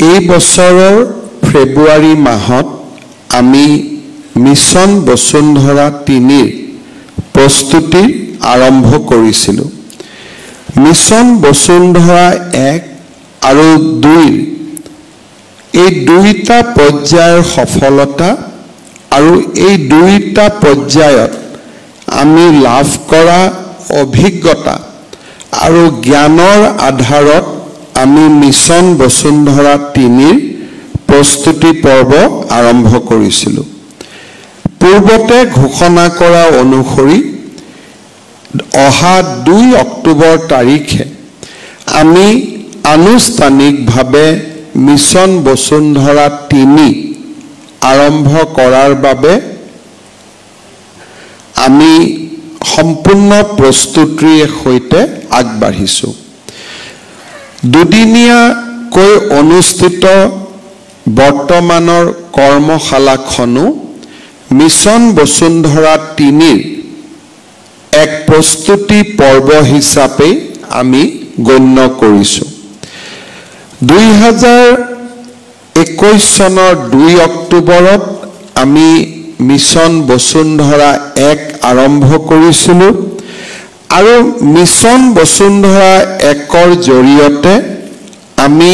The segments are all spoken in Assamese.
এই বছৰৰ ফেব্ৰুৱাৰী মাহত আমি মিছন বসুন্ধৰা 3 প্ৰস্তুতি আৰম্ভ কৰিছিলোঁ। মিছন বসুন্ধৰা 1 আৰু 2 এই দুইটা পৰ্যায়ৰ সফলতা আৰু এই দুইটা পৰ্যায়ত আমি লাভ কৰা অভিজ্ঞতা আৰু জ্ঞানৰ আধাৰত আমি মিছন বসুন্ধৰা 3 প্ৰস্তুতি পৰ্ব আৰম্ভ কৰিছিলোঁ। পূৰ্বতে ঘোষণা কৰা অনুসৰি অহা 2 অক্টোবৰ তাৰিখে আমি আনুষ্ঠানিকভাৱে মিছন বসুন্ধৰা 3 আৰম্ভ কৰাৰ বাবে আমি সম্পূৰ্ণ প্ৰস্তুতিৰ সৈতে আগবাঢ়িছোঁ। দুদিনীয়াকৈ অনুষ্ঠিত বৰ্তমানৰ কৰ্মশালাখনো মিছন বসুন্ধৰা 3 এক প্ৰস্তুতি পৰ্ব হিচাপে আমি গণ্য কৰিছোঁ। 2021 চনৰ 2 অক্টোবৰত আমি মিছন বসুন্ধৰা 1 আৰম্ভ কৰিছিলোঁ আৰু মিছন বসুন্ধৰা 1ৰ জৰিয়তে আমি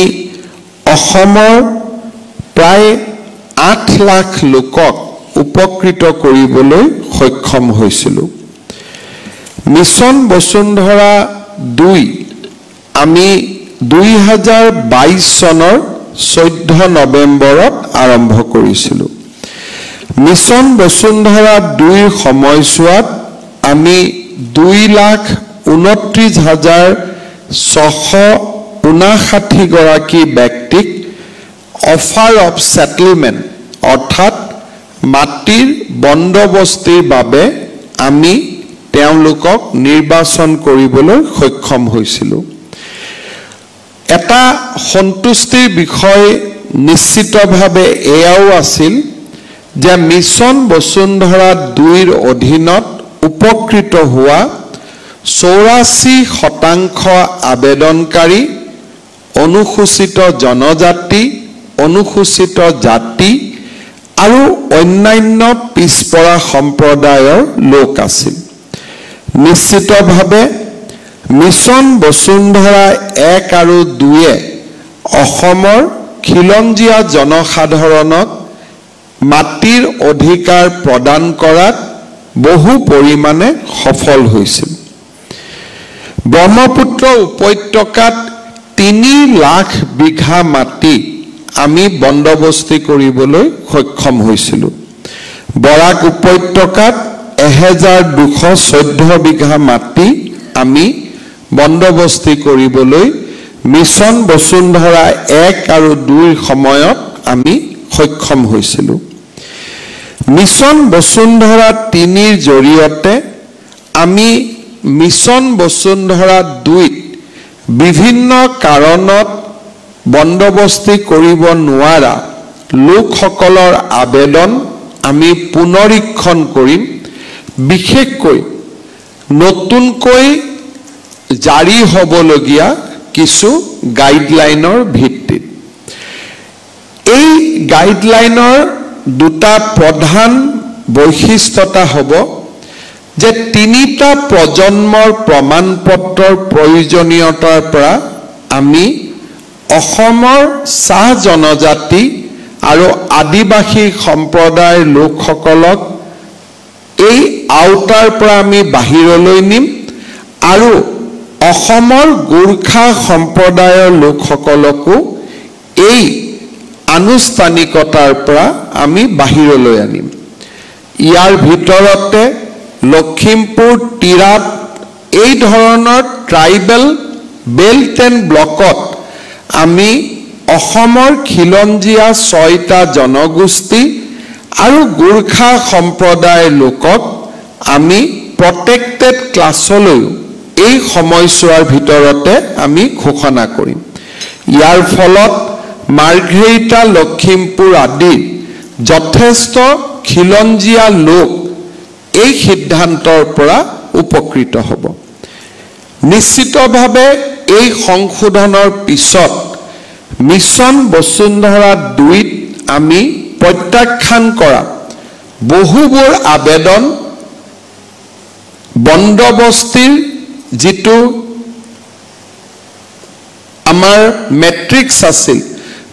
অসমৰ প্ৰায় 8 লাখ লোকক উপকৃত কৰিবলৈ সক্ষম হৈছিলোঁ। মিছন বসুন্ধৰা 2 আমি 2022 চনৰ 14 নৱেম্বৰত আৰম্ভ কৰিছিলোঁ। মিছন বসুন্ধৰা 2 সময়ছোৱাত আমি 2,29,659 গৰাকী ব্যক্তিক অফাৰ অফ সেটেলমেন্ট অৰ্থাৎ মাটিৰ বন্দবস্তিৰ বাবে আমি তেওঁলোকক নিৰ্বাচন কৰিবলৈ সক্ষম হৈছিলোঁ। এটা সন্তুষ্টিৰ বিষয় নিশ্চিতভাৱে এয়াও আছিল যে মিছন বসুন্ধৰা 2ৰ অধীনত উপকৃত হোৱা 84% আবেদনকাৰী অনুসূচিত জনজাতি, অনুসূচিত জাতি আৰু অন্যান্য পিছপৰা সম্প্ৰদায়ৰ লোক আছিল। নিশ্চিতভাৱে মিছন বসুন্ধৰা 1 আৰু 2 অসমৰ খিলঞ্জীয়া জনসাধাৰণক মাটিৰ অধিকাৰ প্ৰদান কৰাত বহু পৰিমাণে সফল হৈছিল। ব্ৰহ্মপুত্ৰ উপত্যকাত 3 লাখ বিঘা মাটি আমি বন্দবস্তি কৰিবলৈ সক্ষম হৈছিলোঁ। বৰাক উপত্যকাত 1214 বিঘা মাটি আমি বন্দবস্তি কৰিবলৈ মিছন বসুন্ধৰা 1 আৰু 2ৰ সময়ত আমি সক্ষম হৈছিলোঁ। মিছন বসুন্ধৰা 3ৰ জৰিয়তে আমি মিছন বসুন্ধৰা 2ত বিভিন্ন কাৰণত বন্দবস্তি কৰিব নোৱাৰা লোকসকলৰ আবেদন আমি পুনৰীক্ষণ কৰিম, বিশেষকৈ নতুনকৈ জাৰি হ'বলগীয়া কিছু গাইডলাইনৰ ভিত্তিত। এই গাইডলাইনৰ 2টা প্ৰধান বৈশিষ্ট্যতা হ'ব যে 3টা প্ৰজন্মৰ প্ৰমাণপত্ৰৰ প্ৰয়োজনীয়তাৰ পৰা আমি অসমৰ চাহ জনজাতি আৰু আদিবাসী সম্প্ৰদায়ৰ লোকসকলক এই আওতাৰ পৰা আমি বাহিৰলৈ নিম আৰু অসমৰ গোৰ্খা সম্প্ৰদায়ৰ লোকসকলকো এই আনুষ্ঠানিকতাৰ পৰা আমি বাহিৰলৈ আনিম। ইয়াৰ ভিতৰতে লখিমপুৰ, তিৰাপ এই ধৰণৰ ট্ৰাইবেল বেল্ট এণ্ড ব্লকত আমি অসমৰ খিলঞ্জীয়া 6টা জনগোষ্ঠী আৰু গোৰ্খা সম্প্ৰদায়ৰ লোকক আমি প্ৰটেক্টেড ক্লাছলৈ এই সময়ছোৱাৰ ভিতৰতে আমি ঘোষণা কৰিম। ইয়াৰ ফলত মাৰ্ঘেৰিটা, লখিমপুৰ আদি যথেষ্ট খিলঞ্জীয়া লোক এই সিদ্ধান্তৰ পৰা উপকৃত হ'ব। নিশ্চিতভাৱে এই সংশোধনৰ পিছত মিছন বসুন্ধৰা 2ত আমি প্ৰত্যাখ্যান কৰা বহুবোৰ আবেদন বন্দবস্তিৰ যিটো আমাৰ মেট্ৰিক্স আছিল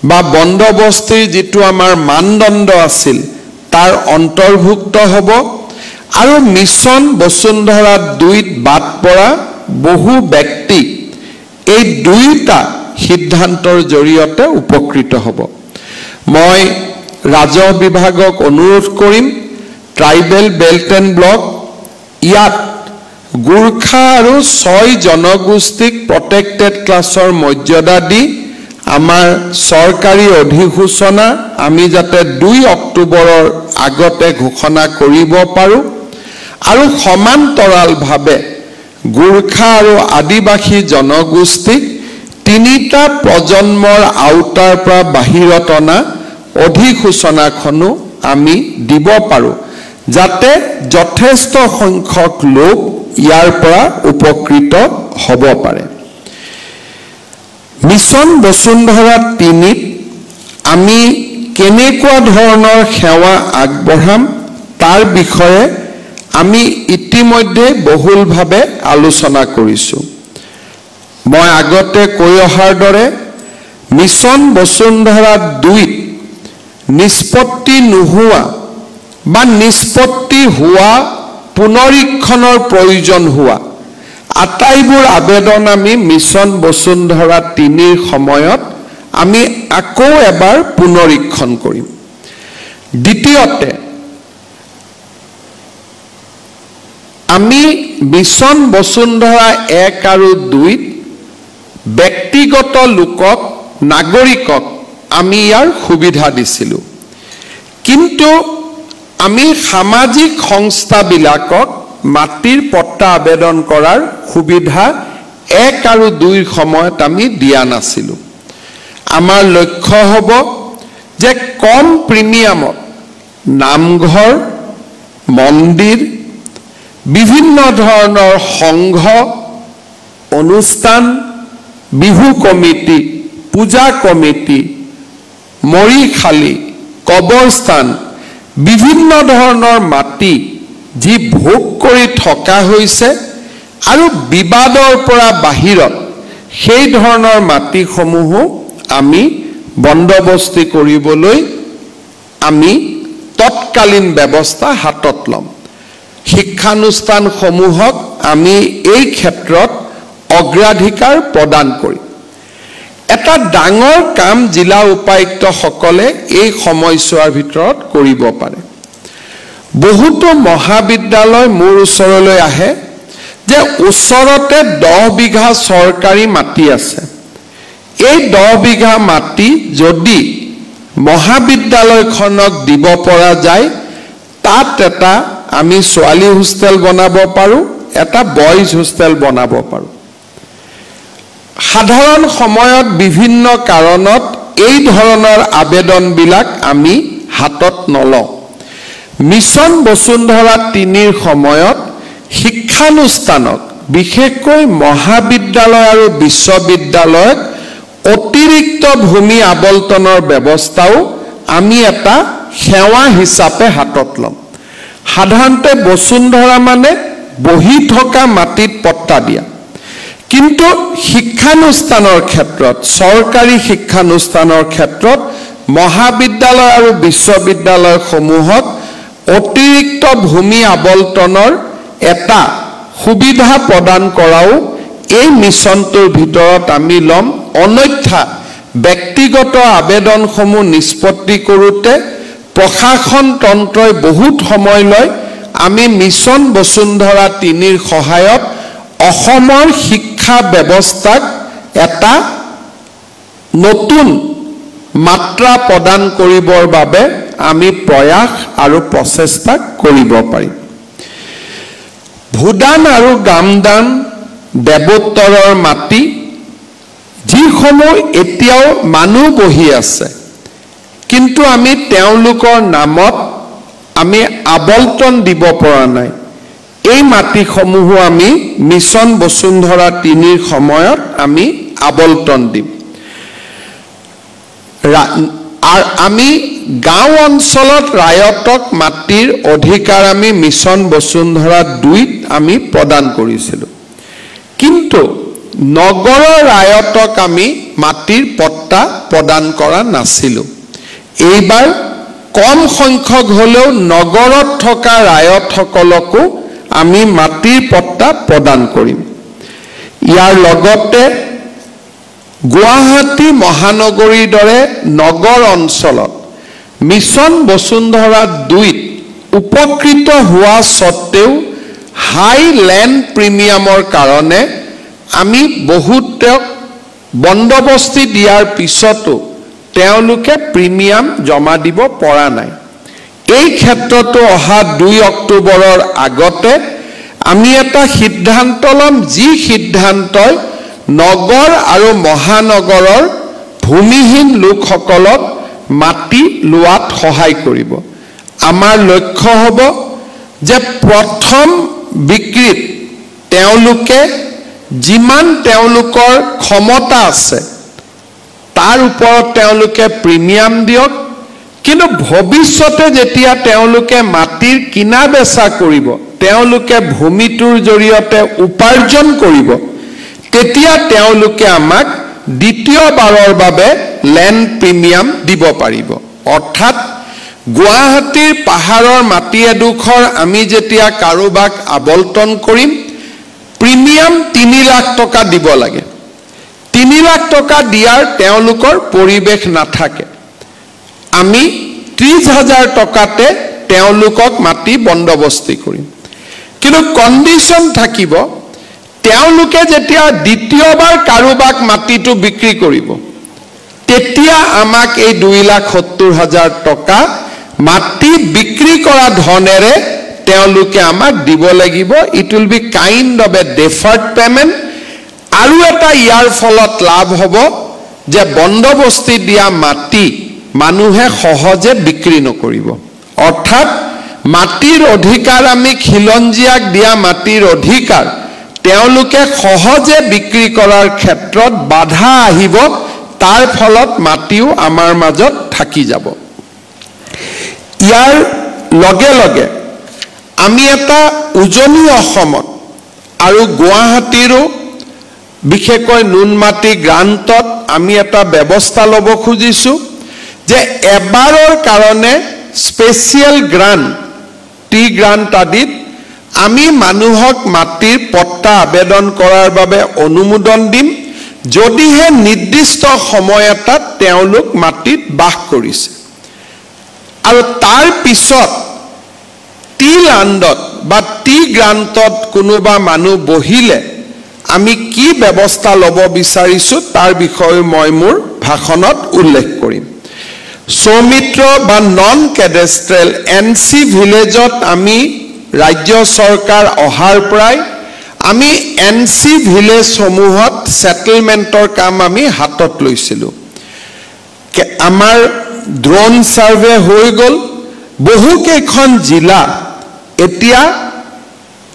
বা বন্দবস্তিৰ যিটো আমাৰ মানদণ্ড আছিল তাৰ অন্তৰ্ভুক্ত হ'ব আৰু মিছন বসুন্ধৰা 2ত বাদ পৰা বহু ব্যক্তি এই দুইটা সিদ্ধান্তৰ জৰিয়তে উপকৃত হ'ব মই ৰাজহ বিভাগক অনুৰোধ কৰিম ট্ৰাইবেল বেল্ট এণ্ড ব্লক ইয়াত গুৰ্খা আৰু 6 জনগোষ্ঠীক প্ৰটেক্টেড ক্লাছৰ মৰ্যাদা দি আমাৰ চৰকাৰী অধিসূচনা আমি যাতে 2 অক্টোবৰৰ আগতে ঘোষণা কৰিব পাৰোঁ আৰু সমান্তৰালভাৱে গুৰ্খা আৰু আদিবাসী জনগোষ্ঠীক 3টা প্ৰজন্মৰ আওতাৰ পৰা বাহিৰত অনা অধিসূচনাখনো আমি দিব পাৰোঁ যাতে যথেষ্ট সংখ্যক লোক ইয়াৰ পৰা উপকৃত হ'ব পাৰে মিছন বসুন্ধৰা 3ত আমি কেনেকুৱা ধৰণৰ সেৱা আগবঢ়াম তাৰ বিষয়ে আমি ইতিমধ্যে বহুলভাৱে আলোচনা কৰিছোঁ মই আগতে কৈ অহাৰ দৰে মিছন বসুন্ধৰা 2ত নিষ্পত্তি নোহোৱা বা নিষ্পত্তি হোৱা পুনৰীক্ষণৰ প্ৰয়োজন হোৱা আটাইবোৰ আবেদন আমি মিছন বসুন্ধৰা 3ৰ সময়ত আমি আকৌ এবাৰ পুনৰীক্ষণ কৰিম দ্বিতীয়তে আমি মিছন বসুন্ধৰা 1 আৰু 2ত ব্যক্তিগত লোকক নাগৰিকক আমি ইয়াৰ সুবিধা দিছিলোঁ কিন্তু আমি সামাজিক সংস্থাবিলাকক মাটিৰ পট্টা আবেদন কৰাৰ সুবিধা 1 আৰু 2ৰ সময়ত আমি দিয়া নাছিলোঁ আমাৰ লক্ষ্য হ'ব যে কম প্ৰিমিয়ামত নামঘৰ মন্দিৰ বিভিন্ন ধৰণৰ সংঘ অনুষ্ঠান বিহু কমিটি পূজা কমিটি মৰিখালি কবৰস্থান বিভিন্ন ধৰণৰ মাটি যি ভোগ কৰি থকা হৈছে আৰু বিবাদৰ পৰা বাহিৰত সেই ধৰণৰ মাটিসমূহ আমি বন্দবস্তি কৰিবলৈ আমি তৎকালীন ব্যৱস্থা হাতত ল'ম শিক্ষানুষ্ঠানসমূহক আমি এই ক্ষেত্ৰত অগ্ৰাধিকাৰ প্ৰদান কৰিম এটা ডাঙৰ কাম জিলা উপায়ুক্তসকলে এই সময়ছোৱাৰ ভিতৰত কৰিব পাৰে বহুতো মহাবিদ্যালয় মোৰ ওচৰলৈ আহে যে ওচৰতে 10 বিঘা চৰকাৰী মাটি আছে এই 10 বিঘা মাটি যদি মহাবিদ্যালয়খনক দিব পৰা যায় তাত এটা আমি ছোৱালী হোষ্টেল বনাব পাৰোঁ এটা বয়জ হোষ্টেল বনাব পাৰোঁ সাধাৰণ সময়ত বিভিন্ন কাৰণত এই ধৰণৰ আবেদনবিলাক আমি হাতত নলওঁ মিছন বসুন্ধৰা 3ৰ সময়ত শিক্ষানুষ্ঠানক বিশেষকৈ মহাবিদ্যালয় আৰু বিশ্ববিদ্যালয়ত অতিৰিক্ত ভূমি আবল্টনৰ ব্যৱস্থাও আমি এটা সেৱা হিচাপে হাতত ল'ম সাধাৰণতে বসুন্ধৰা মানে বহি থকা মাটিত পট্টা দিয়া কিন্তু শিক্ষানুষ্ঠানৰ ক্ষেত্ৰত চৰকাৰী শিক্ষানুষ্ঠানৰ ক্ষেত্ৰত মহাবিদ্যালয় আৰু বিশ্ববিদ্যালয়সমূহক অতিৰিক্ত ভূমি আবল্টনৰ এটা সুবিধা প্ৰদান কৰাও এই মিছনটোৰ ভিতৰত আমি ল'ম অন্যথা ব্যক্তিগত আবেদনসমূহ নিষ্পত্তি কৰোঁতে প্ৰশাসন তন্ত্ৰই বহুত সময় লয় আমি মিছন বসুন্ধৰা 3ৰ সহায়ত অসমৰ শিক্ষা ব্যৱস্থাক এটা নতুন মাত্ৰা প্ৰদান কৰিবৰ বাবে আমি প্ৰয়াস আৰু প্ৰচেষ্টা কৰিব পাৰিম ভূদান আৰু গামদান দেৱোত্তৰৰ মাটি যিসমূহ এতিয়াও মানুহ বহি আছে কিন্তু আমি তেওঁলোকৰ নামত আমি আবল্টন দিব পৰা নাই এই মাটিসমূহ আমি মিছন বসুন্ধৰা 3ৰ সময়ত আমি আবল্টন দিম আমি গাঁও অঞ্চলত ৰায়তক মাটিৰ অধিকাৰ আমি মিছন বসুন্ধৰা 2ত আমি প্ৰদান কৰিছিলোঁ কিন্তু নগৰৰ ৰায়তক আমি মাটিৰ পট্টা প্ৰদান কৰা নাছিলোঁ এইবাৰ কম সংখ্যক হলেও নগৰত থকা ৰায়তসকলকো আমি মাটিৰ পট্টা প্ৰদান কৰিম ইয়াৰ লগতে গুৱাহাটী মহানগৰীৰ দৰে নগৰ অঞ্চলত মিছন বসুন্ধৰা 2ত উপকৃত হোৱা সত্ত্বেও হাই ল্যান্ড প্ৰিমিয়ামৰ কাৰণে আমি বহুতক বন্দবস্তি দিয়াৰ পিছতো তেওঁলোকে প্ৰিমিয়াম জমা দিব পৰা নাই এই ক্ষেত্ৰতো অহা 2 অক্টোবৰৰ আগতে আমি এটা সিদ্ধান্ত লম যি সিদ্ধান্তই নগৰ আৰু মহানগৰৰ ভূমিহীন লোকসকলক মাটি লোৱাত সহায় কৰিব আমাৰ লক্ষ্য হ'ব যে প্ৰথম বিক্ৰীত তেওঁলোকে যিমান তেওঁলোকৰ ক্ষমতা আছে তাৰ ওপৰত তেওঁলোকে প্ৰিমিয়াম দিয়ক কিন্তু ভৱিষ্যতে যেতিয়া তেওঁলোকে মাটিৰ কিনা বেচা কৰিব তেওঁলোকে ভূমিটোৰ জৰিয়তে উপাৰ্জন কৰিব তেতিয়া তেওঁলোকে আমাক দ্বিতীয়বাৰৰ বাবে ল্যান্ড প্ৰিমিয়াম দিব পাৰিব অৰ্থাৎ গুৱাহাটীৰ পাহাৰৰ মাটি এডোখৰ আমি যেতিয়া কাৰোবাক আবলটন কৰিম প্ৰিমিয়াম 3 লাখ টকা দিব লাগে 3 লাখ টকা দিয়াৰ তেওঁলোকৰ পৰিবেশ নাথাকে আমি 30,000 টকাতে তেওঁলোকক মাটি বন্দবস্তি কৰিম কিন্তু কন্ডিশন থাকিব তেওঁলোকে যেতিয়া দ্বিতীয়বাৰ কাৰোবাক মাটিটো বিক্ৰী কৰিব তেতিয়া আমাক এই 2,70,000 টকা মাটি বিক্ৰী কৰা ধনেৰে তেওঁলোকে আমাক দিব লাগিব it will be kind of a deferred payment আৰু এটা ইয়াৰ ফলত লাভ হ'ব যে বন্দবস্তি দিয়া মাটি মানুহে সহজে বিক্ৰী নকৰিব অৰ্থাৎ মাটিৰ অধিকাৰ আমি খিলঞ্জিয়াক দিয়া মাটিৰ অধিকাৰ তেওঁলোকে সহজে বিক্ৰী কৰাৰ ক্ষেত্ৰত বাধা আহিব তাৰ ফলত মাটিও আমাৰ মাজত থাকি যাব ইয়াৰ লগে লগে আমি এটা উজনি অসমত আৰু গুৱাহাটীৰো বিশেষকৈ নুনমাটি গ্ৰান্তত আমি এটা ব্যৱস্থা ল'ব খুজিছো যে এবাৰৰ কাৰণে স্পেশাল গ্ৰান্ট টি গ্ৰান্ট আদিত আমি মানুহক মাটিৰ পট্টা আবেদন কৰাৰ বাবে অনুমোদন দিম যদিহে নিৰ্দিষ্ট সময় এটাত তেওঁলোক মাটিত বাস কৰিছে আৰু তাৰ পিছত টি ল্যান্ডত বা টি গ্ৰান্তত কোনোবা মানুহ বহিলে আমি কি ব্যৱস্থা ল'ব বিচাৰিছো তাৰ বিষয়ে মই মোৰ ভাষণত উল্লেখ কৰিম সৌমিত্ৰ বা নন কেডেষ্ট্ৰেল এনসি ভিলেজত আমি ৰাজ্য চৰকাৰ অহাৰ পৰাই আমি এনসি ভিলেজ সমূহত সেটেলমেন্টৰ কাম আমি হাতত লৈছিলো আমাৰ ড্ৰোন সাৰ্ভে হৈ গল বহু কেইখন জিলা এতিয়া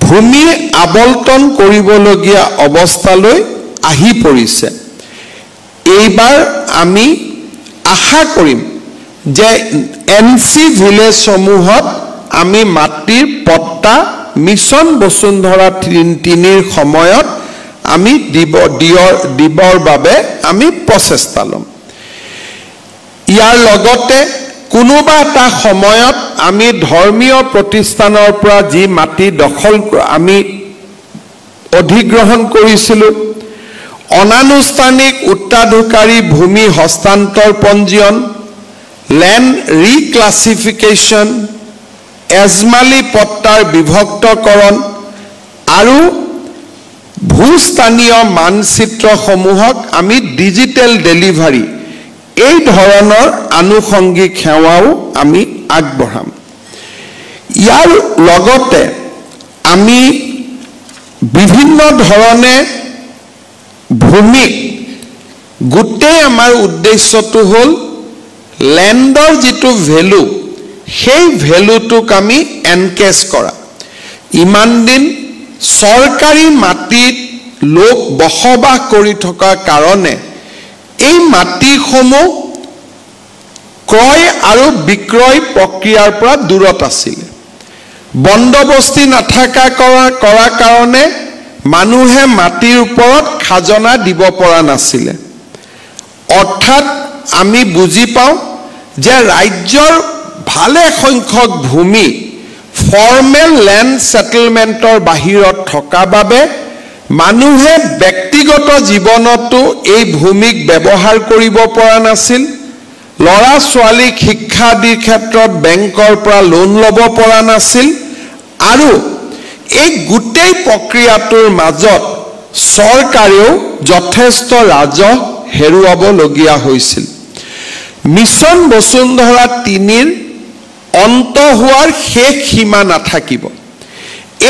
ভূমি আবলটন কৰিবলগীয়া অৱস্থালৈ আহি পৰিছে এইবাৰ আমি আশা কৰিম যে এনসি ভিলেজ সমূহত আমি মাটিৰ পট্টা মিছন বসুন্ধৰা 3ৰ সময়ত আমি দিবৰ বাবে আমি প্ৰচেষ্টা লম ইয়াৰ লগতে কোনোবা এটা সময়ত আমি ধৰ্মীয় প্ৰতিষ্ঠানৰ পৰা যি মাটি দখল আমি অধিগ্ৰহণ কৰিছিলো অনানুষ্ঠানিক উত্তৰাধিকাৰী ভূমি হস্তান্তৰ পঞ্জীয়ন ল্যান্ড ৰিক্লাসিফিকেশন এজমালি পট্টাৰ বিভক্তকৰণ আৰু ভূস্থানীয় মানচিত্ৰ সমূহক আমি ডিজিটেল ডেলিভাৰী এই ধৰণৰ আনুষংগিক সেৱাও আমি আগবঢ়াম ইয়াৰ লগতে আমি বিভিন্ন ধৰণে ভূমি গোটেই আমাৰ উদ্দেশ্যটো হ'ল ল্যান্ডৰ যেটো ভ্যালু সেই ভ্যালুটোক আমি এনকেজ কৰা ইমান দিন সৰকাৰী মাটিত লোক বসবাস কৰি থকা কাৰণে এই মাটিসমূহ ক্ৰয় আৰু বিক্ৰয় প্ৰক্ৰিয়াৰ পৰা দূৰত আছিল বন্দবস্তি নাথাকা কৰা কাৰণে মানুহে মাটিৰ ওপৰত খাজনা দিব পৰা নাছিল অৰ্থাৎ আমি বুজি পাওঁ যে ৰাজ্যৰ ভালে সংখ্যক ভূমি ফৰ্মেল ল্যান্ড সেটেলমেন্টৰ বাহিৰত থকা বাবে মানুহে ব্যক্তিগত জীৱনতো এই ভূমিক ব্যৱহাৰ কৰিব পৰা নাছিল লৰা ছোৱালী শিক্ষা দিৰ ক্ষেত্ৰত বেংকৰ পৰা লোন ল'ব পৰা নাছিল আৰু এই গোটেই প্ৰক্ৰিয়াটোৰ মাজত চৰকাৰেও যথেষ্ট ৰাজহ হেৰুৱাব লগীয়া হৈছিল মিছন বসুন্ধৰা 3ৰ অন্ত হোৱাৰ শেষ সীমা নাথাকিব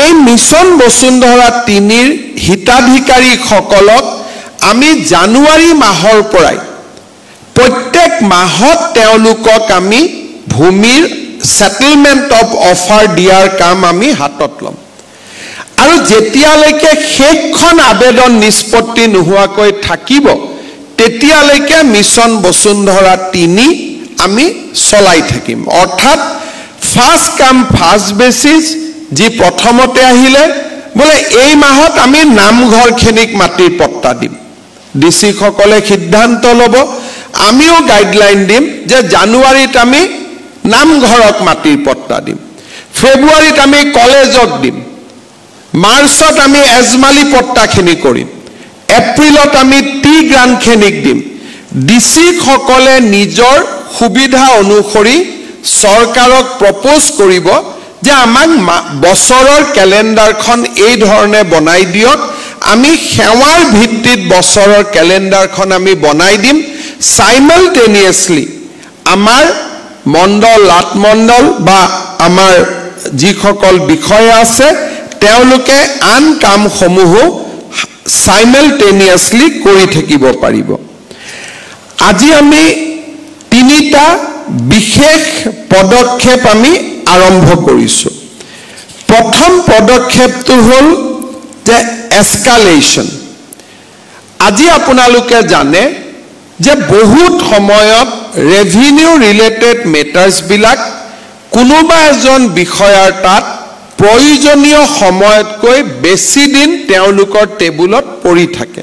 এই মিছন বসুন্ধৰা 3ৰ হিতাধিকাৰীসকলক আমি জানুৱাৰী মাহৰ পৰাই প্ৰত্যেক মাহত তেওঁলোকক আমি ভূমিৰ সেটেলমেন্ট অফ অফাৰ দিয়াৰ কাম আমি হাতত লম আৰু যেতিয়ালৈকে শেষখন আবেদন নিষ্পত্তি নোহোৱাকৈ থাকিব তেতিয়ালৈকে মিছন বসুন্ধৰা 3 আমি চলাই থাকিম অৰ্থাৎ ফাৰ্স্ট কাম ফাৰ্স্ট বেচিছ যি প্ৰথমতে আহিলে বলে এই মাহত আমি নামঘৰখিনিক মাটিৰ পট্টা দিম ডিসি সকলে সিদ্ধান্ত ল'ব আমিও গাইডলাইন দিম যে জানুৱাৰীত আমি নামঘৰক মাটিৰ পট্টা দিম ফেব্ৰুৱাৰীত আমি কলেজক দিম মাৰ্চত আমি এজমালি পট্টাখিনি কৰিম এপ্ৰিলত আমি টি গ্ৰান্টখিনিক দিম ডিসি সকলে নিজৰ সুবিধা অনুসৰি চৰকাৰক প্ৰপ'জ কৰিব যে আমাক বছৰৰ ক্যালেন্ডাৰখন এই ধৰণে বনাই দিয়ক আমি সেৱাৰ ভিত্তিত বছৰৰ ক্যালেন্ডাৰখন আমি বনাই দিম সাইমালটেনিয়াসলি আমাৰ মণ্ডল লাটমণ্ডল বা আমাৰ যিসকল বিষয় আছে তেওঁলোকে আন কামসমূহ সাইমালটেনিয়াসলি কৰি থাকিব পাৰিব আজি আমি তিনিটা বিশেষ পদক্ষেপ আমি আৰম্ভ কৰিছো প্ৰথম পদক্ষেপটো হ'ল যে এস্কালেশন আজি আপোনালোকে জানে যে বহুত সময়ত ৰেভিনিউ ৰিলেটেড মেটাৰ্স বিলাক কোনোবা এজন বিষয়াৰ তাত প্ৰয়োজনীয় সময়তকৈ বেছি দিন তেওঁলোকৰ টেবুলত পৰি থাকে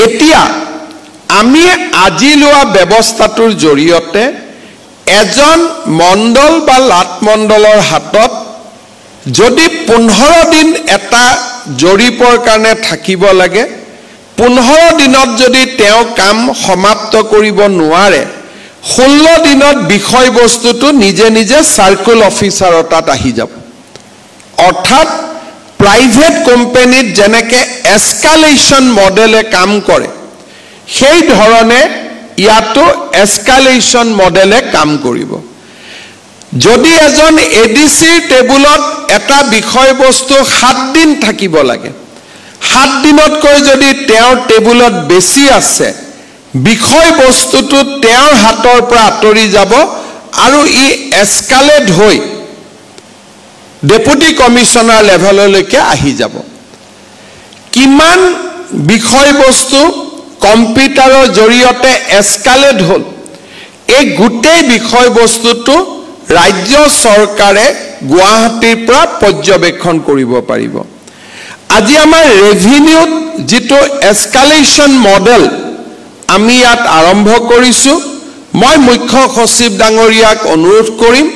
এতিয়া আমি আজি লোৱা ব্যৱস্থাটোৰ জৰিয়তে এজন মণ্ডল বা লাটমণ্ডলৰ হাতত যদি 15 দিন এটা জৰিপৰ কাৰণে থাকিব লাগে 15 দিনত যদি তেওঁ কাম সমাপ্ত কৰিব নোৱাৰে 16 দিনত বিষয়বস্তুটো নিজে নিজে সাৰ্কুল অফিচাৰৰ তাত আহি যাব অৰ্থাৎ প্ৰাইভেট কোম্পানীত যেনেকে এস্কালেশন মডেলে কাম কৰে সেই ধৰণে ইয়াতো এস্কালেশন মডেলে কাম কৰিব যদি এজন এডিসিৰ টেবুলত এটা বিষয়বস্তু 7 দিন থাকিব লাগে 7 দিনতকৈ যদি তেওঁৰ টেবুলত বেছি আছে বিষয়বস্তুটো তেওঁৰ হাতৰ পৰা আঁতৰি যাব আৰু ই এস্কালেট হৈ ডেপুটি কমিশনাৰ লেভেললৈকে আহি যাব কিমান বিষয়বস্তু কম্পিউটাৰৰ জৰিয়তে এস্কালেট হল এই গোটেই বিষয়বস্তুটো ৰাজ্য চৰকাৰে গুৱাহাটীৰ পৰা পৰ্যবেক্ষণ কৰিব পাৰিব আজি আমাৰ ৰেভিনিউত যেটো এস্কালেশন মডেল আমি ইয়াত আৰম্ভ কৰিছো মই মুখ্য সচিব ডাঙৰীয়াক অনুৰোধ কৰিম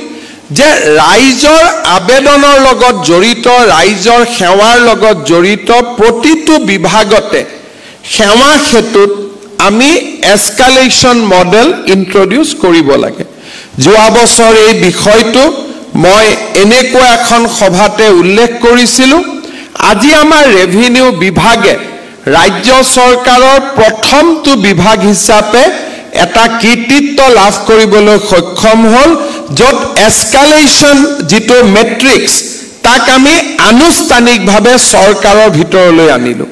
যে ৰাইজৰ আবেদনৰ লগত জড়িত ৰাইজৰ সেৱাৰ লগত জড়িত প্ৰতিটো বিভাগতে সেৱা হেতুত আমি এস্কালেশন মডেল ইন্ট্ৰোডিউস কৰিব লাগে যোৱা বছৰ এই বিষয়টো মই এনেকুৱা এখন সভাতে উল্লেখ কৰিছিলো আজি আমাৰ ৰেভিনিউ বিভাগে ৰাজ্য চৰকাৰৰ প্ৰথমটো বিভাগ হিচাপে এটা কৃতিত্ব লাভ কৰিবলৈ সক্ষম হল যত এস্কালেশন যেটো মেট্ৰিক্স তাক আমি আনুষ্ঠানিকভাৱে চৰকাৰৰ ভিতৰলৈ আনিলো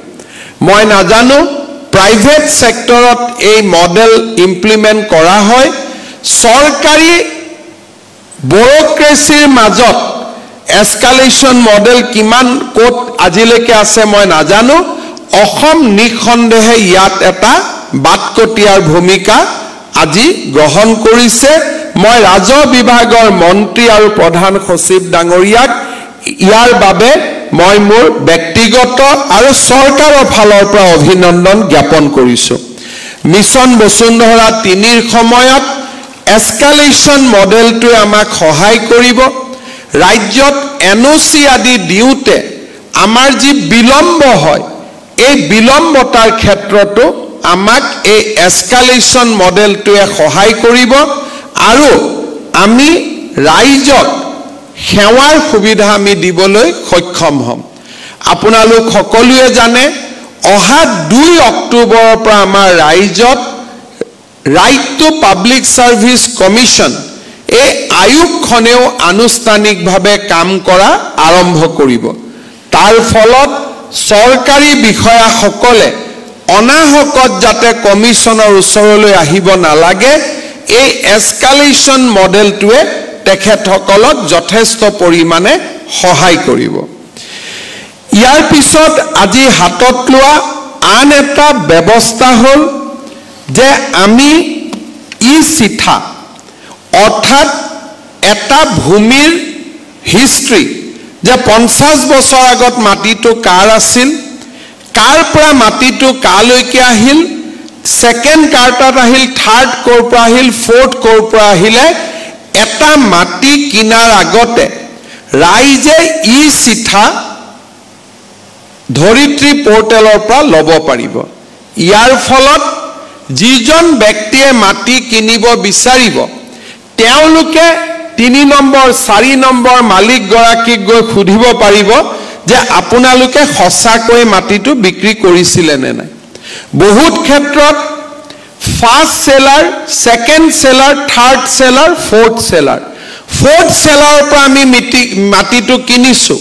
মই নাজানো প্ৰাইভেট সেক্টৰত এই মডেল ইমপ্লিমেন্ট কৰা হয় চৰকাৰী ব্যুৰক্ৰেচিৰ মাজত এস্কালেশন মডেল কিমান কোট আজিলৈকে আছে মই নাজানো অসম নিখণ্ডেহে ইয়াত এটা বাটকটিয়াৰ ভূমিকা আজি গ্ৰহণ কৰিছে মই ৰাজহ বিভাগৰ মন্ত্ৰী আৰু প্ৰধান সচিব ডাঙৰীয়াক ইয়াৰ বাবে মই মোৰ ব্যক্তিগত আৰু চৰকাৰৰ ফালৰ পৰা অভিনন্দন জ্ঞাপন কৰিছো মিছন বসুন্ধৰা 3 ৰ সময়ত এস্কেলেশন মডেলটোৱে আমাক সহায় কৰিব ৰাজ্যত এনঅচি আদি দিউতে আমাৰ যি বিলম্ব হয় এই বিলম্বতাৰ ক্ষেত্ৰতো আমাক এই এস্কেলেশন মডেলটোৱে সহায় কৰিব আৰু আমি ৰাইজক সেৱাৰ সুবিধা আমি দিবলৈ সক্ষম হ'ম আপোনালোক সকলোৱে জানে অহা 2 অক্টোবৰৰ পৰা আমাৰ ৰাইজত right to public service commission এই আয়োগখনেও আনুষ্ঠানিকভাৱে কাম কৰা আৰম্ভ কৰিব তাৰ ফলত চৰকাৰী বিষয়াসকলে অনাহকত যাতে কমিশনৰ ওচৰলৈ আহিব নালাগে এই এস্কেলেশন মডেলটোৱে তেখেতসকলক যথেষ্ট পৰিমাণে সহায় কৰিব ইয়াৰ পিছত আজি হাতত লোৱা আন এটা ব্যৱস্থা হ'ল যে আমি ই-চিঠা অৰ্থাৎ এটা ভূমিৰ হিষ্ট্ৰী যে 50 বছৰ আগত মাটিটো কাৰ আছিল কাৰ পৰা মাটিটো কালৈকে আহিল সেকেন্ড কাৰ্টাত আহিল থাৰ্ড কোৰ পৰা আহিল ফোৰ্থ কোৰ পৰা আহিলে এটা মাটি কিনাৰ আগতে ৰাইজে ই-চিঠা ধৰিত্ৰী পোৰ্টেলৰ পৰা ল'ব পাৰিব ইয়াৰ ফলত যিজন ব্যক্তিয়ে মাটি কিনিব বিচাৰিব তেওঁলোকে 3 নম্বৰ 4 নম্বৰ মালিক গৰাকীক গৈ খুধিব পাৰিব যে আপোনালোকে সঁচাকৈ মাটিটো বিক্ৰী কৰিছিলে নে নাই বহুত ক্ষেত্ৰত ফাৰ্স্ট সেলাৰ সেকেন্ড সেলাৰ থাৰ্ড সেলাৰ ফোৰ্থ সেলাৰৰ পৰা আমি মাটিটো কিনিছো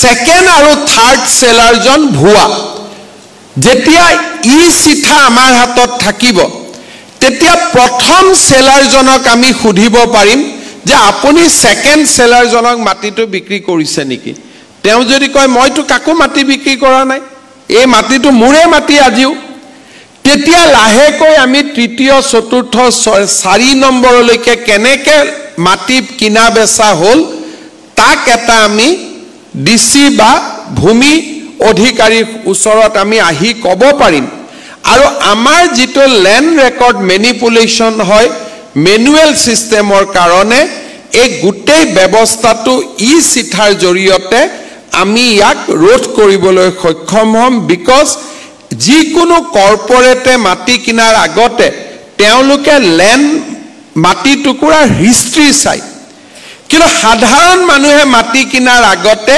সেকেন্ড আৰু থাৰ্ড সেলাৰজন ভুৱা যেতিয়া ই-চিঠা আমাৰ হাতত থাকিব তেতিয়া প্ৰথম সেলাৰজনক আমি খুধিব পাৰিম যে আপুনি সেকেন্ড সেলাৰজনক মাটিটো বিক্ৰী কৰিছে নেকি তেওঁ যদি কয় মইতো কাকো মাটি বিক্ৰী কৰা নাই এই মাটিটো মোৰে মাটি আজিও তেতিয়া লাহেকৈ আমি তৃতীয় চতুৰ্থ 4 নম্বৰলৈকে কেনেকে মাটি কিনা বেচা হ'ল তাক এটা আমি ডিসি বা ভূমি অধিকাৰীৰ ওচৰত আমি আহি ক'ব পাৰিম আৰু আমাৰ যিটো ল্যান্ড ৰেকৰ্ড ম্যানিপুলেশন হয় ম্যানুৱেল সিস্টেমৰ কাৰণে এই গোটেই ব্যৱস্থাটো ই-চিঠাৰ জৰিয়তে আমি ইয়াক ৰোধ কৰিবলৈ সক্ষম হ'ম বিকজ যিকোনো কৰ্পোৰেটে মাটি কিনাৰ আগতে তেওঁলোকে ল্যান্ড মাটি টুকুৰাৰ হিষ্ট্ৰী চাই কিন্তু সাধাৰণ মানুহে মাটি কিনাৰ আগতে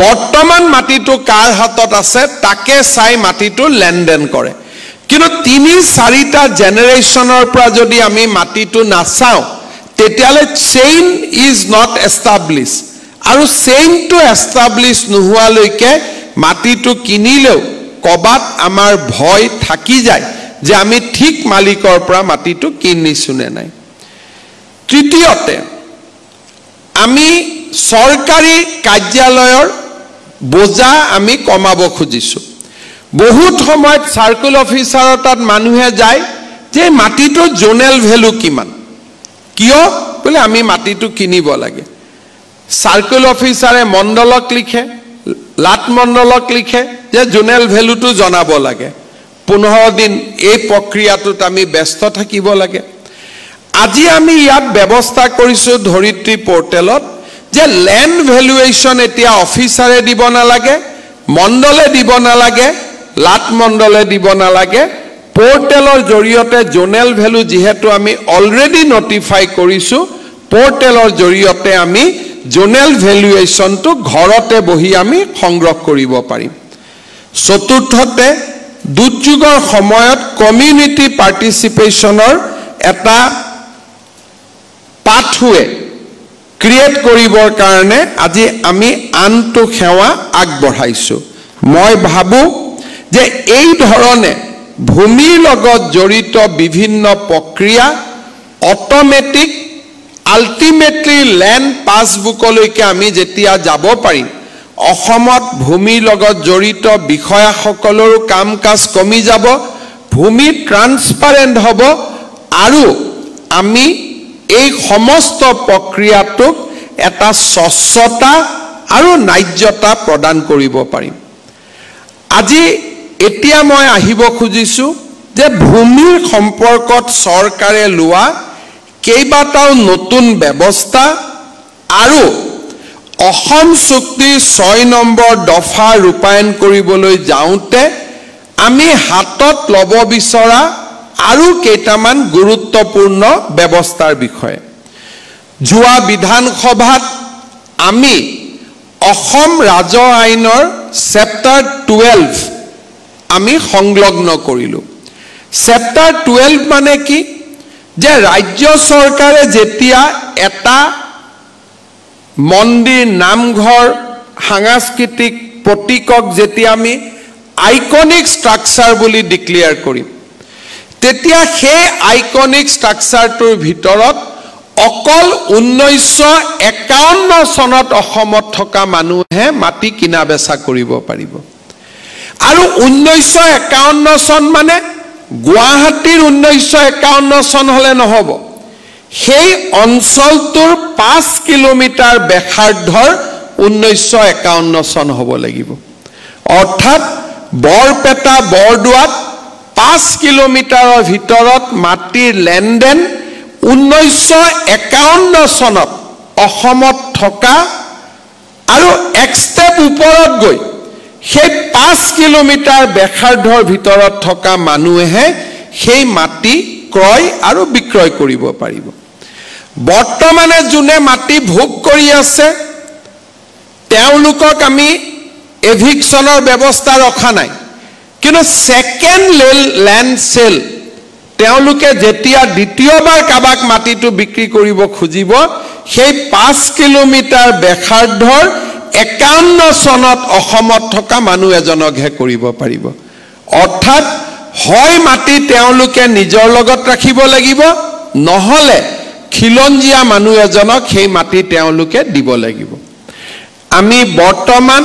বৰ্তমান মাটিটো কাৰ হাতত আছে তাকে চাই মাটিটো লেনদেন কৰে কিন্তু 3-4টা জেনাৰেশনৰ পৰা যদি আমি মাটিটো নাচাও তেতিয়ালে চেইন ইজ নট এস্টাবলিশ আৰু চেইনটো এস্টাবলিশ নোহোৱালৈকে মাটিটো কিনিলেও কবাত আমাৰ ভয় থাকি যায় যে আমি ঠিক মালিকৰ পৰা মাটিটো কিনিছো নে নাই তৃতীয়তে আমি সৰকাৰী কাৰ্যালয়ৰ বোজা আমি কমাব খুজিছো বহুত সময়ত সাৰ্কেল অফিচাৰৰ তাত মানুহে যায় যে মাটিটো জোনেল ভ্যালু কিমান কিয় বলে আমি মাটিটো কিনিব লাগে সাৰ্কেল অফিচাৰে মণ্ডলক লিখে লাট মণ্ডলক লিখে যে জোনেল ভ্যালুটো জনাব লাগে 15 দিন এই প্ৰক্ৰিয়াটোত আমি ব্যস্ত থাকিব লাগে আজি আমি ইয়াত ব্যৱস্থা কৰিছো ধৰিত্ৰী পোৰ্টেলত যে ল্যান্ড ভ্যালুয়েশন এতিয়া অফিচাৰে দিব নালাগে মণ্ডলে দিব নালাগে লাট মণ্ডলে দিব নালাগে পোৰ্টেলৰ জৰিয়তে জোনেল ভ্যালু যেহেতু আমি অলৰেডি নটিফাই কৰিছো পোৰ্টেলৰ জৰিয়তে আমি জোনেল ভ্যালুয়েশনটো ঘৰতে বহি আমি সংগ্ৰহ কৰিব পাৰিম চতুৰ্থতে দুৰ্যোগৰ সময়ত কমিউনিটি পাৰ্টিসিপেশনৰ এটা পাথৱে ক্ৰিয়েট কৰিবৰ কাৰণে আজি আমি আনটো সেৱা আগবঢ়াইছো মই ভাবো যে এই ধৰণে ভূমিৰ লগত জড়িত বিভিন্ন প্ৰক্ৰিয়া অটোমেটিক আল্টিমেটলি ল্যান্ড পাসবুকলৈকে আমি যেতিয়া যাব পাৰিম অসমত ভূমিৰ লগত জড়িত বিষয়াসকলৰ কাম কাজ কমি যাব ভূমি ট্ৰান্সপাৰেন্ট হ'ব আৰু আমি এই সমস্ত প্ৰক্ৰিয়াটোক এটা স্বচ্ছতা আৰু ন্যায্যতা প্ৰদান কৰিব পাৰিম আজি এতিয়া মই আহিব খুজিছো যে ভূমিৰ সম্পৰ্কত চৰকাৰে লোৱা কেইবাটাও নতুন ব্যৱস্থা আৰু অসম চুক্তি 6 নম্বৰ দফা ৰূপায়ণ কৰিবলৈ যাওঁতে আমি হাতত ল'ব বিচৰা আৰু কেইটামান গুৰুত্বপূৰ্ণ ব্যৱস্থাৰ বিষয়ে যোৱা বিধানসভাত আমি অসম ৰাজহ আইনৰ চেপ্টাৰ 12 আমি সংলগ্ন কৰিলো চেপ্টাৰ 12 মানে কি যে ৰাজ্য চৰকাৰে যেতিয়া এটা মন্দিৰ নামঘৰ সাংস্কৃতিক প্ৰতীকক যেতিয়া আমি আইকনিক ষ্ট্ৰাকচাৰ বুলি ডিক্লেয়াৰ কৰিম তেতিয়া সেই আইকনিক ষ্ট্ৰাকচাৰটোৰ ভিতৰত অকল 1951 চনত অসমত থকা মানুহে মাটি কিনা বেচা কৰিব পাৰিব আৰু 1951 চন মানে গুৱাহাটীৰ 1951 চন হলে নহব সেই অঞ্চলটোৰ 5 কিলোমিটাৰ বেখাৰ্ধৰ 1951 চন হ'ব লাগিব অৰ্থাৎ বৰপেটা বৰদুৱাত 5 কিলোমিটাৰৰ ভিতৰত মাটিৰ লেনদেন 1951 চনত অসমত থকা আৰু এক ষ্টেপ ওপৰত গৈ সেই 5 কিলোমিটাৰ বেখাৰ্ধৰ ভিতৰত থকা মানুহে সেই মাটি ক্ৰয় আৰু বিক্ৰয় কৰিব পাৰিব বৰ্তমানে যোনে মাটি ভোগ কৰি আছে তেওঁলোকক আমি এভিকশনৰ ব্যৱস্থা ৰখা নাই কিন্তু সেকেন্ড ল্যান্ড সেল তেওঁলোকে যেতিয়া দ্বিতীয়বাৰ কাবাক মাটিটো বিক্ৰী কৰিব খুজিব সেই 5 কিলোমিটাৰ বেখাৰ্ধৰ 51 চনত অসমত থকা মানুহ এজনকহে কৰিব পাৰিব অৰ্থাৎ হয় মাটি তেওঁলোকে নিজৰ লগত ৰাখিব লাগিব নহলে খিলঞ্জিয়া মানুহ এজনক সেই মাটি তেওঁলোকে দিব লাগিব আমি বৰ্তমান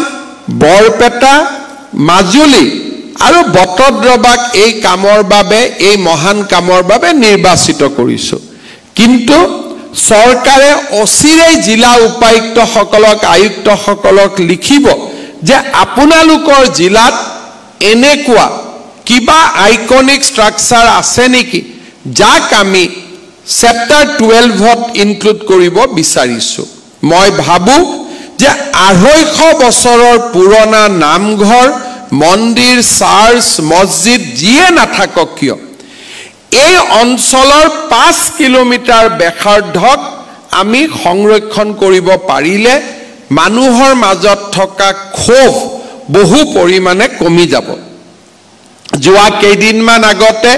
বৰপেটা মাজুলী আৰু বটদ্ৰবাক এই কামৰ বাবে এই মহান কামৰ বাবে নিৰ্বাচিত কৰিছো কিন্তু চৰকাৰে অচিৰেই জিলা উপায়ুক্ত সকলক আয়ুক্ত সকলক লিখিব যে আপোনালোকৰ জিলাত এনেকুৱা কিবা আইকনিক ষ্ট্ৰাকচাৰ আছে নেকি যাক আমি চেপ্টাৰ 12ত ইনক্লুড কৰিব বিচাৰিছো মই ভাবো যে 250 বছৰৰ পুৰণা নামঘৰ মন্দিৰ চাৰ্চ মছজিদ যিয়ে নাথাকক কিয় এই অঞ্চলৰ 5 কিলোমিটাৰ বেখাৰ্ধক আমি সংৰক্ষণ কৰিব পাৰিলে মানুহৰ মাজত থকা ক্ষোভ বহু পৰিমাণে কমি যাব যোৱা কেইদিনমান আগতে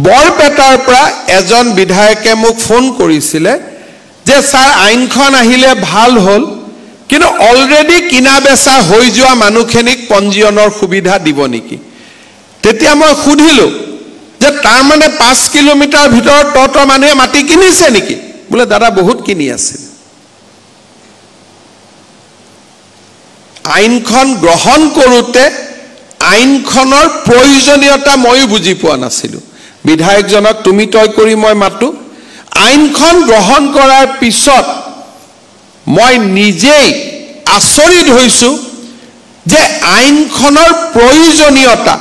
বৰপেটাৰ পৰা এজন বিধায়কে মোক ফোন কৰিছিল যে স্যাৰ আইনখন আহিলে ভাল হ'ল কিন্তু অলৰেডি কিনা বেচা হৈ যোৱা মানুহখিনিক পঞ্জীয়নৰ সুবিধা দিব নেকি তেতিয়া মই সুধিলো যে তাৰ মানে 5 কিলোমিটাৰ ভিতৰত তত মানুহে মাটি কিনিছে নেকি বোলে দাদা বহুত কিনি আছে আইনখন গ্ৰহণ কৰোতে আইনখনৰ প্ৰয়োজনীয়তা মই বুজি পোৱা নাছিলো বিধায়কজনক তুমি তই কৰি মই মাতো আইনখন গ্ৰহণ কৰাৰ পিছত মই নিজেই আচৰিত হৈছো যে আইনখনৰ প্ৰয়োজনীয়তা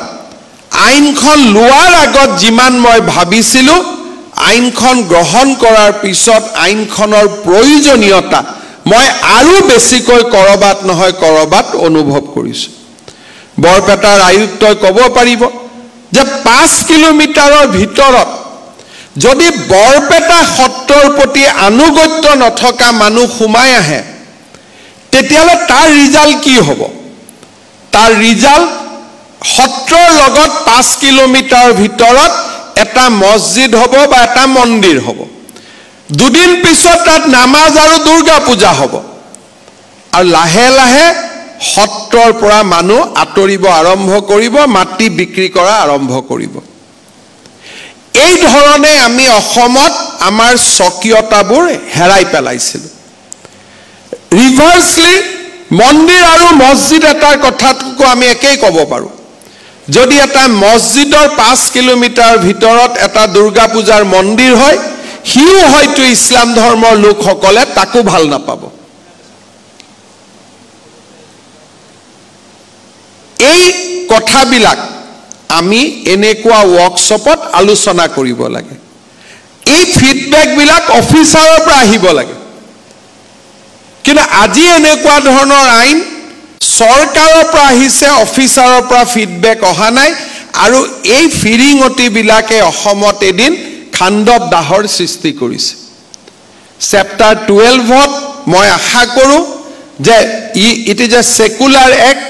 আইনখন লোৱাৰ আগত যিমান মই ভাবিছিলো আইনখন গ্ৰহণ কৰাৰ পিছত আইনখনৰ প্ৰয়োজনীয়তা মই আৰু বেছিকৈ কৰবাত নহয় কৰবাত অনুভৱ কৰিছো বৰপেটাৰ আয়ুক্তই ক'ব পাৰিব যে 5 কিলোমিটাৰৰ ভিতৰত যদি বৰপেটা সত্ৰৰ প্ৰতি আনুগত্য নথকা মানুহ সোমাই আহে তেতিয়ালে তাৰ ৰিজাল্ট কি হ'ব তাৰ ৰিজাল্ট সত্ৰৰ লগত 5 কিলোমিটাৰ ভিতৰত এটা মছজিদ হ'ব বা এটা মন্দিৰ হ'ব দুদিন পিছত তাত নামাজ আৰু দুৰ্গা পূজা হ'ব আৰু লাহে লাহে সত্ৰৰ পৰা মানুহ আঁতৰিব আৰম্ভ কৰিব মাটি বিক্ৰী কৰা আৰম্ভ কৰিব এই ধৰণে আমি অসমত আমাৰ স্বকীয়তাবোৰ হেৰাই পেলাইছিল ৰিভাৰ্সলি মন্দিৰ আৰু মছজিদ এটাৰ কথাটো আমি একেই ক'ব পাৰো যদি এটা মছজিদৰ 5 কিলোমিটাৰ ভিতৰত এটা দুৰ্গা পূজাৰ মন্দিৰ হয় হিও হয়তো ইছলাম ধৰ্মৰ লোকসকলে তাকো ভাল নাপাব এই কথাবিলাক আমি এনেকুৱা ওয়াৰ্কশ্বপত আলোচনা কৰিব লাগে এই ফিডব্যাক বিলাক অফিচাৰৰ পৰা আহিব লাগে কিন্তু আজি এনেকুৱা ধৰণৰ আইন সৰকাৰৰ পৰা আহিছে অফিচাৰৰ পৰা ফিডব্যাক অহা নাই আৰু এই ফিৰিঙতি বিলাকে অসমত এদিন খাণ্ডৱ দাহৰ সৃষ্টি কৰিছে চেপ্টাৰ 12ত মই আশা কৰো যে it is a secular act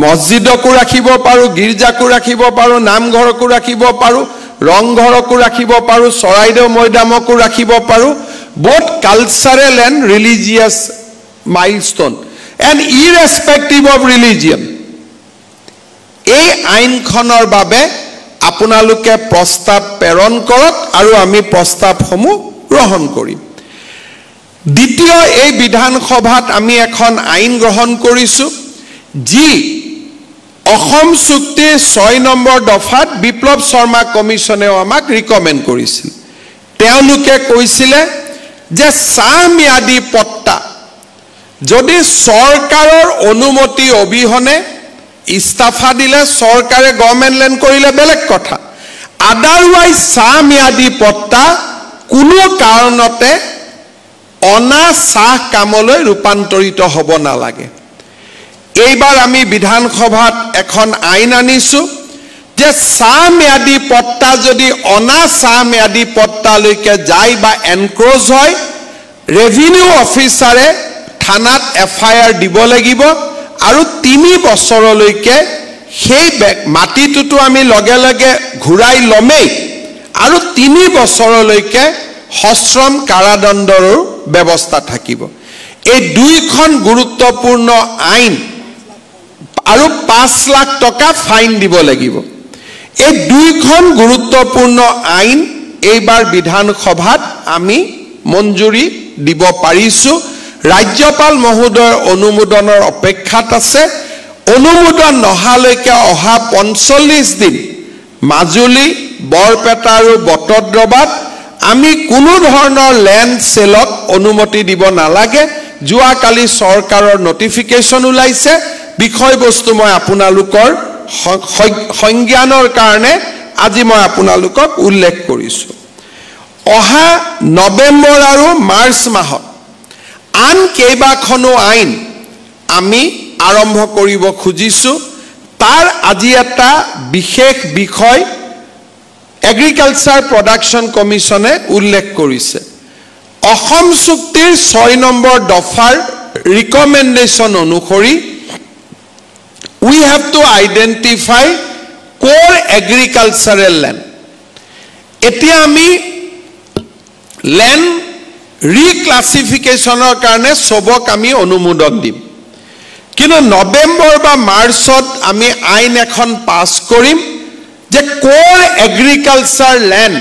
মছজিদকো ৰাখিব পাৰো গিৰ্জাকো ৰাখিব পাৰো নামঘৰকো ৰাখিব পাৰো ৰংঘৰকো ৰাখিব পাৰো চৰাইদেউ মৈদামকো ৰাখিব পাৰো both cultural and religious milestone and irrespective of religion এই আইনখনৰ বাবে আপোনালোকে প্ৰস্তাৱ প্ৰেৰণ কৰক আৰু আমি প্ৰস্তাৱসমূহ গ্ৰহণ কৰিম দ্বিতীয় এই বিধানসভাত আমি এখন আইন গ্ৰহণ কৰিছো যি অসম চুক্তিৰ 6 নম্বৰ দফাত বিপ্লৱ শৰ্মা কমিছনেও আমাক ৰিকমেন্ড কৰিছিল তেওঁলোকে কৈছিলে যে সাম্যাদি পট্টা যদি সৰকাৰৰ অনুমতি অবিহনে ইস্তাফা দিলে সৰকাৰে গভৰ্নমেন্ট লেণ্ড কৰিলে বেলেগ কথা আদাৰৱাইজ সাম্যাদি পট্টা কোনো কাৰণতে অনা সাহ কামলৈ ৰূপান্তৰিত হ'ব নালাগে এইবাৰ আমি বিধানসভাত এখন আইন আনিছো যে সাম্যাদি পট্টা যদি অনা সাম্যাদি পট্টালৈকে যায় বা এনক্ৰোচ হয় ৰেভিনিউ অফিচাৰে থানাত এফআইআৰ দিব লাগিব আৰু 3 বছৰলৈকে সেই মাটিটোতো আমি লগে লগে ঘূৰাই লমেই আৰু 3 বছৰলৈকে সশ্ৰম কাৰাদণ্ডৰ ব্যৱস্থা থাকিব এই দুইখন গুৰুত্বপূৰ্ণ আইন আৰু 5 লাখ টকা ফাইন দিব লাগিব এই দুইখন গুৰুত্বপূৰ্ণ আইন এইবাৰ বিধানসভাত আমি মঞ্জুৰি দিব পাৰিছো ৰাজ্যপাল মহোদয়ৰ অনুমোদনৰ অপেক্ষাত আছে অনুমোদন নহালৈকে অহা 45 দিন মাজুলী বৰপেটা আৰু বটদ্ৰৱাত আমি কোনো ধৰণৰ ল্যান্ড সেলত অনুমতি দিব নালাগে যোৱা কালি সৰকাৰৰ নটিফিকেশন ওলাইছে বিষয়বস্তু মই আপোনালোকৰ সংজ্ঞানৰ কাৰণে আজি মই আপোনালোকক উল্লেখ কৰিছো অহা নৱেম্বৰ আৰু মাৰ্চ মাহত আন কেইবাখনো আইন আমি আৰম্ভ কৰিব খুজিছো তাৰ আজি এটা বিশেষ বিষয় এগ্ৰিকালচাৰ প্ৰডাকশন কমিছনে উল্লেখ কৰিছে অসম চুক্তিৰ 6 নম্বৰ দফাৰ ৰিকমেন্ডেশন অনুসৰি we have to identify core agricultural land etia ami land reclassification or karone sobok ami onumodon dim kino november ba marchot ami ain ekhon pass korim je core agriculture land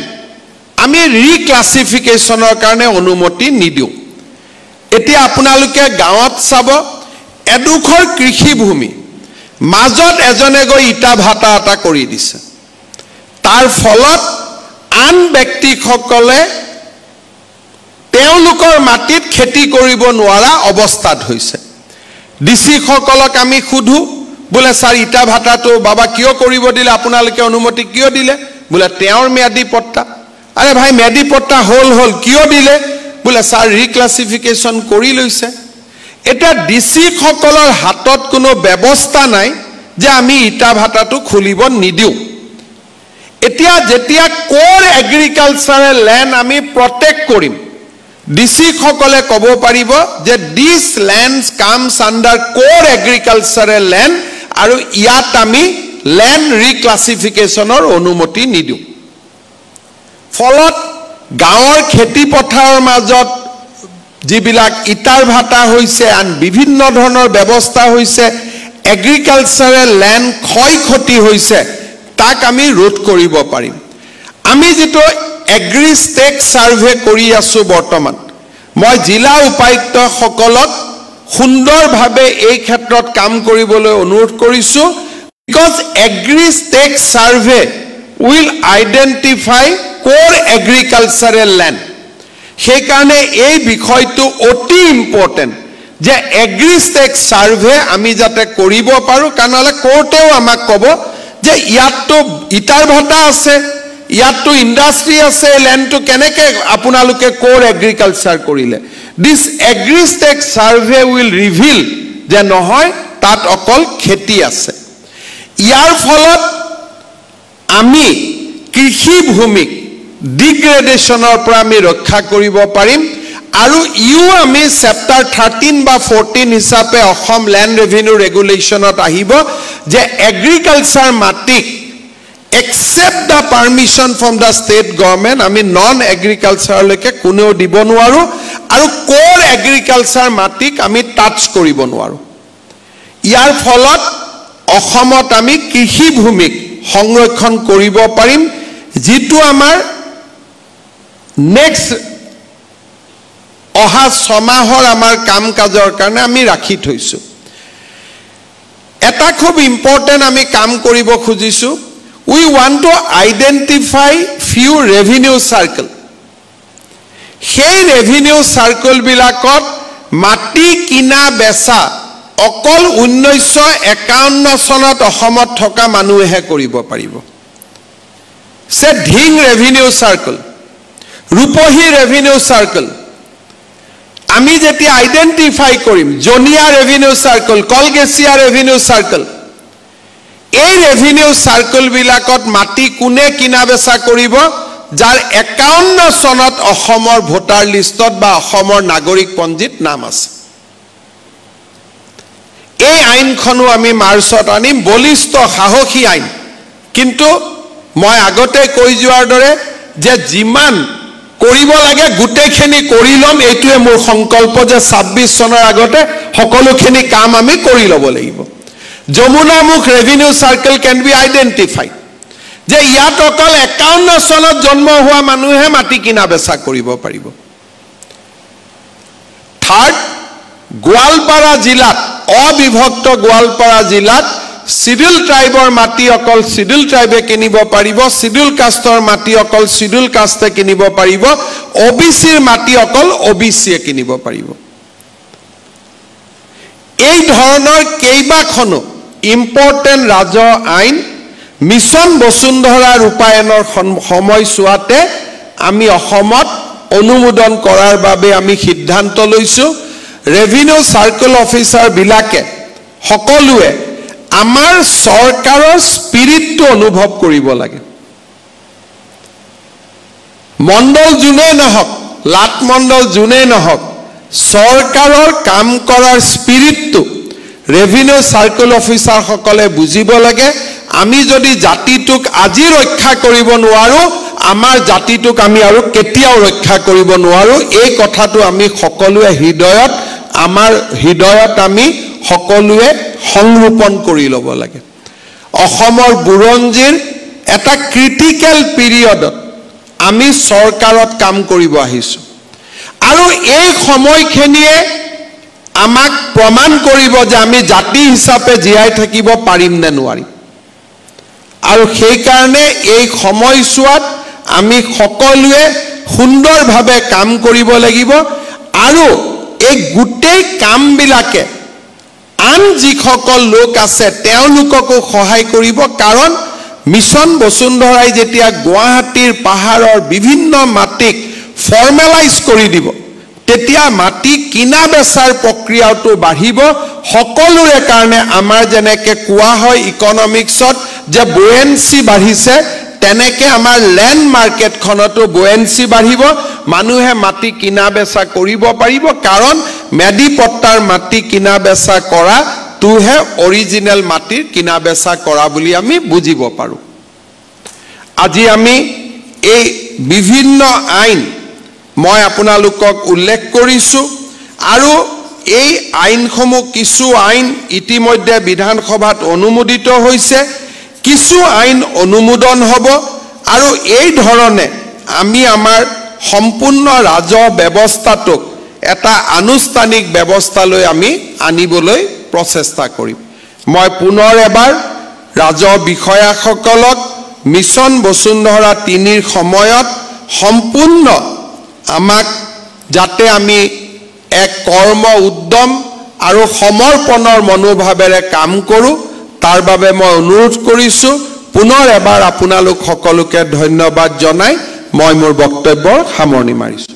ami reclassification or karone onumoti nidiu etia apunaluke gaawat sabo edukhor krishi bhumi মাজত এজনে গৈ ইটা ভাটা এটা কৰি দিছে তাৰ ফলত আন ব্যক্তিসকলে তেওঁলোকৰ মাটিত খেতি কৰিব নোৱাৰা অৱস্থাত হৈছে ডিসি সকলক আমি খুধু বলে স্যাৰ ইটা ভাটাটো বাবা কিয় কৰিব দিলে আপোনালোকে অনুমতি কিয় দিলে বলে তেওঁৰ মেয়াদি পট্টা আৰে ভাই মেয়াদি পট্টা হল কিয় দিলে বলে স্যাৰ ৰিক্লাসিফিকেশন কৰি লৈছে এটা ডিসি সকলৰ হাতত কোনো ব্যৱস্থা নাই যে আমি ইটা ভাটাটো খুলিব নিদিও এতিয়া যেতিয়া কোৰ এগ্ৰিকালচাৰেল ল্যান্ড আমি প্ৰটেক্ট কৰিম ডিসি সকলে ক'ব পাৰিব যে দিস ল্যান্ডস কামস আন্ডাৰ কোৰ এগ্ৰিকালচাৰেল ল্যান্ড আৰু ইয়াত আমি ল্যান্ড ৰিক্লাসিফিকেশনৰ অনুমতি নিদিও ফলত গাঁৱৰ খেতি পথাৰৰ মাজত যিবিলাক ইটাৰ ভাটা হৈছে আন বিভিন্ন ধৰণৰ ব্যৱস্থা হৈছে এগ্ৰিকালচাৰেল ল্যান্ড ক্ষয় ক্ষতি হৈছে তাক আমি ৰোধ কৰিব পাৰিম আমি যেটো এগ্ৰি ষ্টেক সাৰ্ভে কৰি আছো বৰ্তমান মই জিলা উপায়ুক্ত সকলক সুন্দৰভাৱে এই ক্ষেত্ৰত কাম কৰিবলৈ অনুৰোধ কৰিছো Because Agri-Stake Survey will identify core agricultural land. সেইকাৰণে এই বিষয়টো অতি ইম্পৰ্টেণ্ট যে Agri-Stake Survey আমি যাতে কৰিব পাৰোঁ, কাৰণ কোৰ্টেও আমাক ক'ব যে ইয়াততো ইটাৰ ভাটা আছে, ইয়াততো ইণ্ডাষ্ট্ৰি আছে, লেণ্ডটো কেনেকৈ আপোনালোকে কোৰ এগ্ৰিকালচাৰ কৰিলে. দিছ Agri-Stake Survey will reveal যে নহয় তাত অকল খেতি আছে. ইয়াৰ ফলত আমি কৃষি ভূমিক ডিগ্ৰেডেশ্যনৰ পৰা আমি ৰক্ষা কৰিব পাৰিম. আৰু আমি চেপ্টাৰ 13 বা 14 হিচাপে অসম লেণ্ড ৰেভিনিউ ৰেগুলেশ্যনত আহিব যে এগ্ৰিকালচাৰ মাটিক except the permission from the state government আমি নন এগ্ৰিকালচাৰলৈকে কোনেও দিব নোৱাৰো আৰু কোৰ এগ্ৰিকালচাৰ মাটিক আমি টাচ কৰিব নোৱাৰো. ইয়াৰ ফলত অসমত আমি কৃষি ভূমিক সংৰক্ষণ কৰিব পাৰিম, যিটো আমাৰ নেক্সট অহা 6 মাহৰ আমাৰ কাম কাজৰ কাৰণে আমি ৰাখি থৈছো. এটা খুব ইম্পৰ্টেণ্ট আমি কাম কৰিব খুজিছো. We want to identify few revenue circle. সেই revenue circle বিলাকত মাটি কিনা বেচা অকল 1951 চনত অসমত থকা মানুহে কৰিব পাৰিব. সে ঢিং revenue circle, ৰূপহী revenue circle আমি যেতি আইডেন্টিফাই কৰিম, জনিয়া revenue circle, কলগেছিয়া revenue circle, এই ৰেভিনিউ সাৰ্কেল বিলাকত মাটি কোনে কিনা বেচা কৰিব যাৰ 51 চনত অসমৰ ভোটাৰ লিষ্টত বা অসমৰ নাগৰিক পঞ্জীত নাম আছে. এই আইনখনো আমি মাৰ্চত আনিম, বলিষ্ঠ সাহসী আইন. কিন্তু মই আগতে কৈ যোৱাৰ দৰে যে যিমান কৰিব লাগে গোটেইখিনি কৰি লম, এইটোৱে মোৰ সংকল্প যে 26 চনৰ আগতে সকলোখিনি কাম আমি কৰি ল'ব লাগিব. Jamunamukh revenue circle can be identified যে ইয়াত অকল 51 চনত জন্ম হোৱা মানুহে মাটি কিনা বেচা কৰিব পাৰিব. থাৰ্ড, গোৱালপাৰা জিলাত অবিভক্ত গোৱালপাৰা জিলাত শিডিউল ট্ৰাইবৰ মাটি অকল শিডিউল ট্ৰাইবে কিনিব পাৰিব, শিডিউল কাষ্টৰ মাটি অকল শিডিউল কাষ্টে কিনিব পাৰিব, ওবিসিৰ মাটি অকল ওবিসিয়ে কিনিব পাৰিব. এই ধৰণৰ কেইবাখনো ইম্পৰ্টেণ্ট ৰাজহ আইন মিছন বসুন্ধৰা ৰূপায়ণৰ সময়ছোৱাতে আমি অসমত অনুমোদন কৰাৰ বাবে আমি সিদ্ধান্ত লৈছো. ৰেভিনিউ সাৰ্কেল অফিচাৰ বিলাকে সকলোৱে আমাৰ চৰকাৰৰ স্পিৰিটটো অনুভৱ কৰিব লাগে. মণ্ডল যোনে নহওক, লাট মণ্ডল যোনে নহওক, চৰকাৰৰ কাম কৰাৰ স্পিৰিটটো ৰেভিনিউ সাৰ্কেল অফিচাৰ সকলে বুজিব লাগে. আমি যদি জাতিটোক আজি ৰক্ষা কৰিব নোৱাৰো, আমাৰ জাতিটোক আমি আৰু কেতিয়াও ৰক্ষা কৰিব নোৱাৰো. এই কথাটো আমি সকলোৱে হৃদয়ত, আমাৰ হৃদয়ত আমি সকলোৱে সংৰোপণ কৰি ল'ব লাগে. অসমৰ বুৰঞ্জীৰ এটা ক্ৰিটিকেল পিৰিয়ডত আমি চৰকাৰত কাম কৰিব আহিছো আৰু এই সময়খিনিয়ে আমাক প্ৰমাণ কৰিব যে আমি জাতি হিচাপে জীয়াই থাকিব পাৰিম নে নোৱাৰিম. আৰু সেই কাৰণে এই সময়ছোৱাত আমি সকলোৱে সুন্দৰভাৱে কাম কৰিব লাগিব আৰু এই গোটেই কামবিলাকে আন যিসকল লোক আছে তেওঁলোককো সহায় কৰিব. কাৰণ মিছন বসুন্ধৰাই যেতিয়া গুৱাহাটীৰ পাহাৰৰ বিভিন্ন মাটিক ফৰ্মেলাইজ কৰি দিব, তেতিয়া মাটি কিনা বেচাৰ প্ৰক্ৰিয়াটো বাঢ়িব. সকলোৰে কাৰণে আমাৰ যেনেকৈ কোৱা হয় ইকনমিক্সত যে বুয়েন্সি বাঢ়িছে, তেনেকৈ আমাৰ লেণ্ড মাৰ্কেটখনতো বুয়েন্সি বাঢ়িব. মানুহে মাটি কিনা বেচা কৰিব পাৰিব, কাৰণ মেডিপট্টাৰ মাটি কিনা বেচা কৰাটোহে অৰিজিনেল মাটিৰ কিনা বেচা কৰা বুলি আমি বুজিব পাৰোঁ. আজি আমি এই বিভিন্ন আইন মই আপোনালোকক উল্লেখ কৰিছোঁ আৰু এই আইনসমূহ কিছু আইন ইতিমধ্যে বিধানসভাত অনুমোদিত হৈছে, কিছু আইন অনুমোদন হ'ব আৰু এই ধৰণে আমি আমাৰ সম্পূৰ্ণ ৰাজহ ব্যৱস্থাটোক এটা আনুষ্ঠানিক ব্যৱস্থালৈ আমি আনিবলৈ প্ৰচেষ্টা কৰিম. মই পুনৰ এবাৰ ৰাজহ বিষয়াসকলক মিছন বসুন্ধৰা 3 সময়ত সম্পূৰ্ণ আমাক যাতে আমি এক কৰ্ম উদ্যম আৰু সমৰ্পণৰ মনোভাৱেৰে কাম কৰোঁ তাৰ বাবে মই অনুৰোধ কৰিছোঁ পুনৰ এবাৰ আপোনালোক সকলোকে ধন্যবাদ জনাই মই মোৰ বক্তব্যৰ সামৰণি মাৰিছোঁ